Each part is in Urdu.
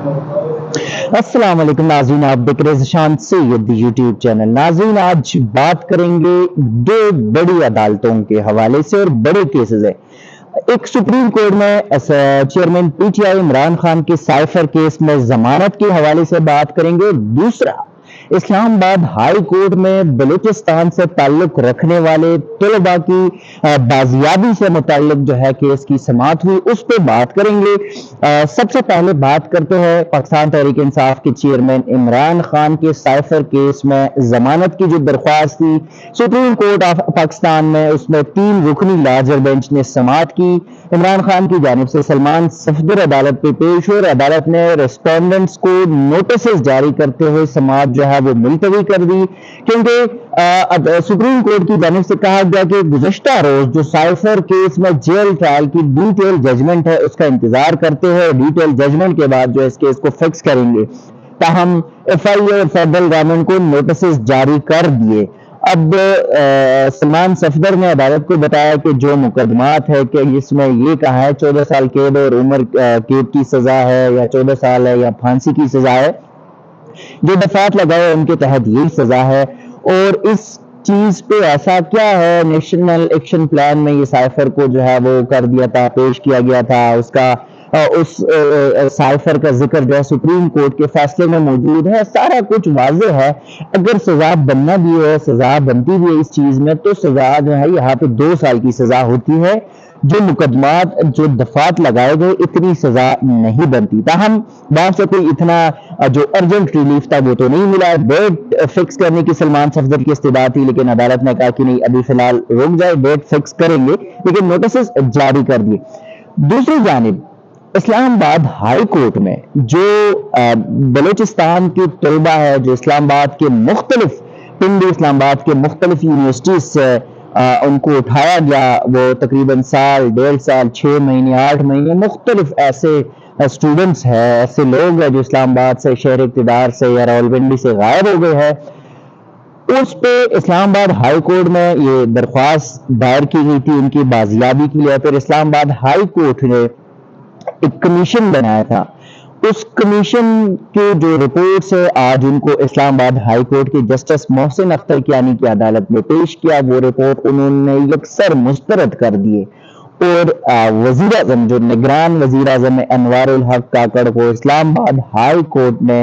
السلام علیکم ناظرین، آپ دیکھ رہے ذیشان سید یوٹیوب چینل۔ ناظرین، آج بات کریں گے دو بڑی عدالتوں کے حوالے سے اور بڑے کیسز ہیں۔ ایک سپریم کورٹ میں chairman P T I Imran Khan کے سائفر کیس میں ضمانت کے حوالے سے بات کریں گے۔ دوسرا، اسلام آباد ہائی کورٹ میں بلوچستان سے تعلق رکھنے والے طلباء کی بازیابی سے متعلق جو ہے کیس کی سماعت ہوئی، اس پہ بات کریں گے۔ سب سے پہلے بات کرتے ہیں پاکستان تحریک انصاف کے چیئرمین عمران خان کے سائفر کیس میں ضمانت کی جو درخواست تھی سپریم کورٹ آف پاکستان میں، اس میں 3 رکنی لارجر بینچ نے سماعت کی۔ عمران خان کی جانب سے سلمان صفدر عدالت پہ پیش ہوئے اور عدالت نے ریسپونڈنٹس کو نوٹسز جاری کرتے ہوئے سماعت جو ہے وہ ملتوی کر دی، کیونکہ سپریم کورٹ کی جانب سے کہا گیا کہ گزشتہ روز جو سائفر کیس میں جیل ٹرائل کی ڈیٹیل ججمنٹ ہے اس کا انتظار کرتے ہیں، ڈیٹیل ججمنٹ کے بعد جو اس کیس کو فکس کریں گے۔ تاہم ایف آئی اے اور فیڈرل گورنمنٹ کو نوٹسز جاری کر دیے۔ اب سلمان صفدر نے عدالت کو بتایا کہ جو مقدمات ہے کہ اس میں یہ کہا ہے 14 سال قید اور عمر قید کی سزا ہے، یا 14 سال ہے یا پھانسی کی سزا ہے، جو دفعات لگائے ان کے تحت یہی سزا ہے۔ اور اس چیز پہ ایسا کیا ہے، نیشنل ایکشن پلان میں یہ سائفر کو جو ہے وہ کر دیا تھا، پیش کیا گیا تھا، اس سائفر کا ذکر جو ہے سپریم کورٹ کے فیصلے میں موجود ہے، سارا کچھ واضح ہے۔ اگر سزا بننا بھی ہے، سزا بنتی بھی ہے اس چیز میں، تو سزا جو ہے یہاں پہ 2 سال کی سزا ہوتی ہے۔ جو مقدمات جو دفعات لگائے گئے اتنی سزا نہیں بنتی۔ تاہم بعد سے کوئی اتنا جو ارجنٹ ریلیف تھا وہ تو نہیں ملا۔ ڈیٹ فکس کرنے کی سلمان صفدر کی استدعا تھی، لیکن عدالت نے کہا کہ نہیں، ابھی فی الحال رک جائے، ڈیٹ فکس کریں گے، لیکن نوٹسز جاری کر دیے۔ دوسری جانب اسلام آباد ہائی کورٹ میں جو بلوچستان کی طلبہ ہے، جو اسلام آباد کے مختلف پنڈی اسلام آباد کے مختلف یونیورسٹیز سے ان کو اٹھایا گیا، وہ تقریباً سال، 1.5 سال، 6 مہینے، 8 مہینے، مختلف ایسے اسٹوڈنٹس ہیں، ایسے لوگ ہیں جو اسلام آباد سے، شہر اقتدار سے یا راولپنڈی سے غائب ہو گئے ہیں۔ اس پہ اسلام آباد ہائی کورٹ میں یہ درخواست دائر کی گئی تھی ان کی بازیابی کے لیے۔ پھر اسلام آباد ہائی کورٹ نے ایک کمیشن بنایا تھا، اس کمیشن کے جو رپورٹس ہے آج ان کو اسلام آباد ہائی کورٹ کے جسٹس محسن اختر کیانی کی عدالت میں پیش کیا۔ وہ رپورٹ انہوں نے یکسر مسترد کر دیے، اور وزیر اعظم جو نگران وزیر اعظم انوار الحق کاکڑ کو اسلام آباد ہائی کورٹ نے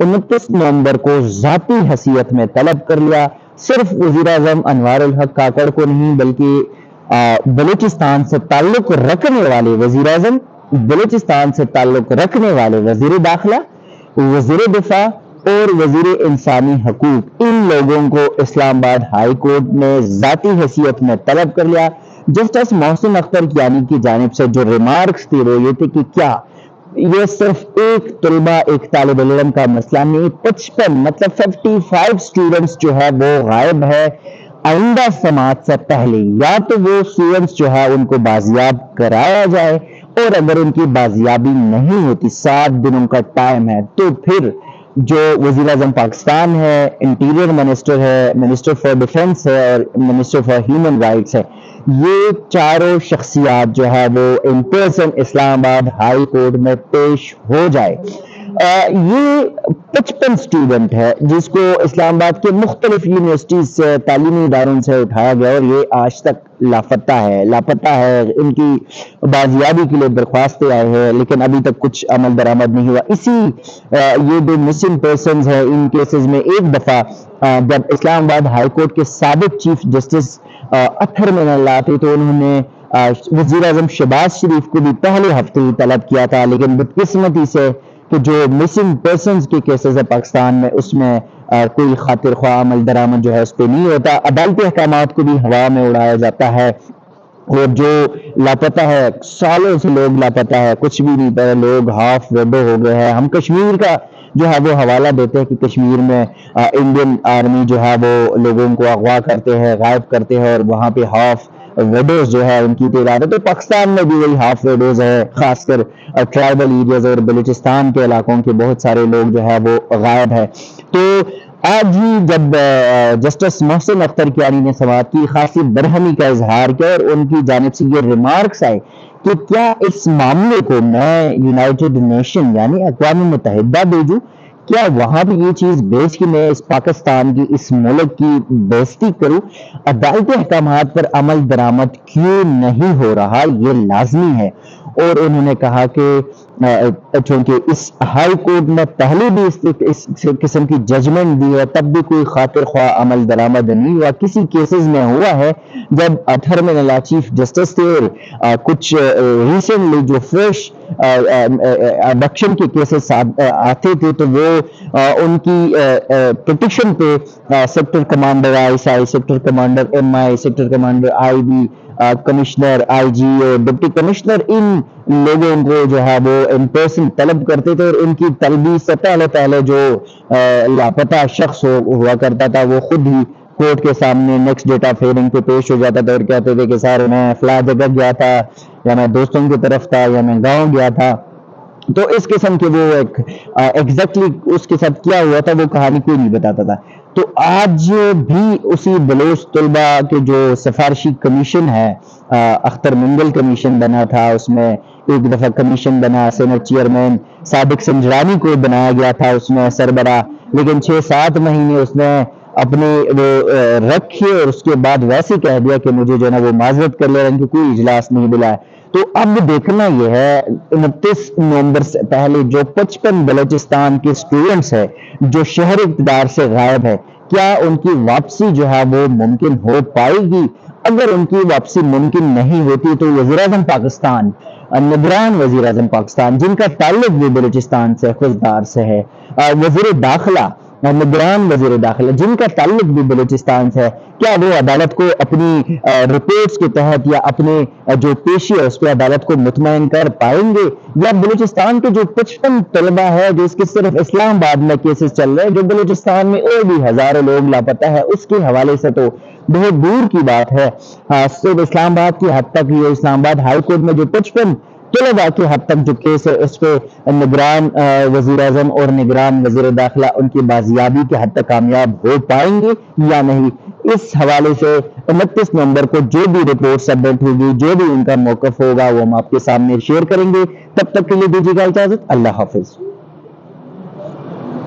29 نومبر کو ذاتی حیثیت میں طلب کر لیا۔ صرف وزیر اعظم انوار الحق کاکڑ کو نہیں، بلکہ بلوچستان سے تعلق رکھنے والے وزیر اعظم، بلوچستان سے تعلق رکھنے والے وزیر داخلہ، وزیر دفاع اور وزیر انسانی حقوق، ان لوگوں کو اسلام آباد ہائی کورٹ نے ذاتی حیثیت میں طلب کر لیا۔ جسٹس محسن اختر کیانی کی جانب سے جو ریمارکس تھی وہ یہ تھی کہ کیا یہ صرف ایک طلبہ، ایک طالب علم کا مسئلہ نہیں، 55 مطلب 55 اسٹوڈنٹس جو ہے وہ غائب ہے۔ آئندہ سماعت سے پہلے یا تو وہ اسٹوڈنٹس جو ہے ان کو بازیاب کرایا جائے، اور اگر ان کی بازیابی نہیں ہوتی، 7 دنوں کا ٹائم ہے، تو پھر جو وزیر اعظم پاکستان ہے، انٹیریئر منسٹر ہے، منسٹر فار ڈیفنس ہے اور منسٹر فار ہیومن رائٹس ہے، یہ چاروں شخصیات جو ہے وہ ان پرسن اسلام آباد ہائی کورٹ میں پیش ہو جائے۔ یہ 55 اسٹوڈنٹ ہے جس کو اسلام آباد کے مختلف یونیورسٹیز سے، تعلیمی اداروں سے اٹھایا گیا، اور یہ آج تک لاپتہ ہے۔ ان کی بازیابی کے لیے درخواستیں آئے ہیں، لیکن ابھی تک کچھ عمل درآمد نہیں ہوا۔ یہ جو مسنگ پرسنز ہیں، ان کیسز میں ایک دفعہ جب اسلام آباد ہائی کورٹ کے سابق چیف جسٹس اطہر من اللہ تھے، تو انہوں نے وزیر اعظم شہباز شریف کو بھی پہلے ہفتے ہی طلب کیا تھا، لیکن بدقسمتی سے کہ جو مسنگ پرسنز کے کیسز ہے پاکستان میں، اس میں کوئی خاطر خواہ عمل درآمد جو ہے اس پہ نہیں ہوتا۔ عدالتی احکامات کو بھی ہوا میں اڑایا جاتا ہے، اور جو لاپتہ ہے، سالوں سے لوگ لاپتہ ہے، کچھ بھی نہیں پتا، لوگ ہاف ویڈو ہو گئے ہیں۔ ہم کشمیر کا جو ہے وہ حوالہ دیتے ہیں کہ کشمیر میں انڈین آرمی جو ہے وہ لوگوں کو اغوا کرتے ہیں، غائب کرتے ہیں، اور وہاں پہ ہاف ویڈوز جو ہے ان کی تعداد ہے۔ تو پاکستان میں بھی وہی ہاف ویڈوز ہے، خاص کر ٹرائبل ایریاز اور بلوچستان کے علاقوں کے بہت سارے لوگ جو ہے وہ غائب ہے۔ تو آج ہی جب جسٹس محسن اختر کیانی نے سماعت کی، خاصی برہمی کا اظہار کیا، اور ان کی جانب سے یہ ریمارکس آئے کہ کیا اس معاملے کو میں یونائٹڈ نیشن یعنی اقوام متحدہ بھیجوں، کیا وہاں بھی یہ چیز بھیج کے میں اس پاکستان کی اس ملک کی بےزتی کروں؟ عدالتی احکامات پر عمل درآمد کیوں نہیں ہو رہا، یہ لازمی ہے۔ اور انہوں نے کہا کہ چونکہ اس ہائی کورٹ نے پہلے بھی اس قسم کی ججمنٹ دی ہے، تب بھی کوئی خاطر خواہ عمل درآمد نہیں ہوا۔ کسی کیسز میں ہوا ہے جب ٹرمینل لا چیف جسٹس تھے، اور کچھ ریسنٹلی جو فریش ابڈکشن کے کیسز آتے تھے تو وہ ان کی پٹیشن پہ sector commander I I, sector commander M I, sector commander I B, commissioner I G O, deputy commissioner, ان لوگوں کو جو ہے وہ ان پرسن طلب کرتے تھے، اور ان کی طلبی سے پہلے جو لاپتہ شخص ہوا کرتا تھا وہ خود ہی کورٹ کے سامنے نیکسٹ ڈیٹ آف ہیئرنگ پہ پیش ہو جاتا تھا اور کہتے تھے کہ سر میں فلاں جگہ گیا تھا، یا میں دوستوں کی طرف تھا، یا میں گاؤں گیا تھا۔ تو اس قسم کے وہ ایگزیکٹلی اس کے ساتھ کیا ہوا تھا وہ کہانی کوئی نہیں بتاتا تھا۔ تو آج بھی اسی بلوچ طلبہ کے جو سفارشی کمیشن ہے، اختر منگل کمیشن بنا تھا، اس میں ایک دفعہ کمیشن بنا، سینٹ چیئرمین صادق سنجرانی کو بنایا گیا تھا اس میں سربراہ، لیکن 6-7 مہینے اس نے اپنے وہ رکھے اور اس کے بعد ویسے کہہ دیا کہ مجھے جو ہے نا وہ معذرت کر لے رہے ہیں کہ کوئی اجلاس نہیں بلایا۔ تو اب دیکھنا یہ ہے 29 نومبر سے پہلے جو 55 بلوچستان کے سٹوڈنٹس ہیں جو شہر اقتدار سے غائب ہے، کیا ان کی واپسی جو ہے وہ ممکن ہو پائے گی؟ اگر ان کی واپسی ممکن نہیں ہوتی تو وزیر اعظم پاکستان، نگران وزیر اعظم پاکستان جن کا تعلق بھی بلوچستان سے خوددار سے ہے، وزیر داخلہ، نگران وزیر داخلہ جن کا تعلق بھی بلوچستان سے ہے، کیا وہ عدالت کو اپنی رپورٹس کے تحت یا اپنے جو پیشی ہے اس پہ عدالت کو مطمئن کر پائیں گے؟ یا بلوچستان کے جو 55 طلبہ ہے جو اس کے صرف اسلام آباد میں کیسز چل رہے ہیں، جو بلوچستان میں اور بھی ہزاروں لوگ لاپتہ ہے، اس کے حوالے سے تو بہت دور کی بات ہے۔ صرف اسلام آباد کی حد تک یہ اسلام آباد ہائی کورٹ میں جو 55 طلبہ کی حد تک جو کیس ہے اس پہ نگران وزیر اعظم اور نگران وزیر داخلہ ان کی بازیابی کے حد تک کامیاب ہو پائیں گے یا نہیں؟ اس حوالے سے 29 نومبر کو جو بھی رپورٹ سبمٹ ہوگی، جو بھی ان کا موقف ہوگا وہ ہم آپ کے سامنے شیئر کریں گے۔ تب تک کے لیے دیجیے گا اجازت، اللہ حافظ۔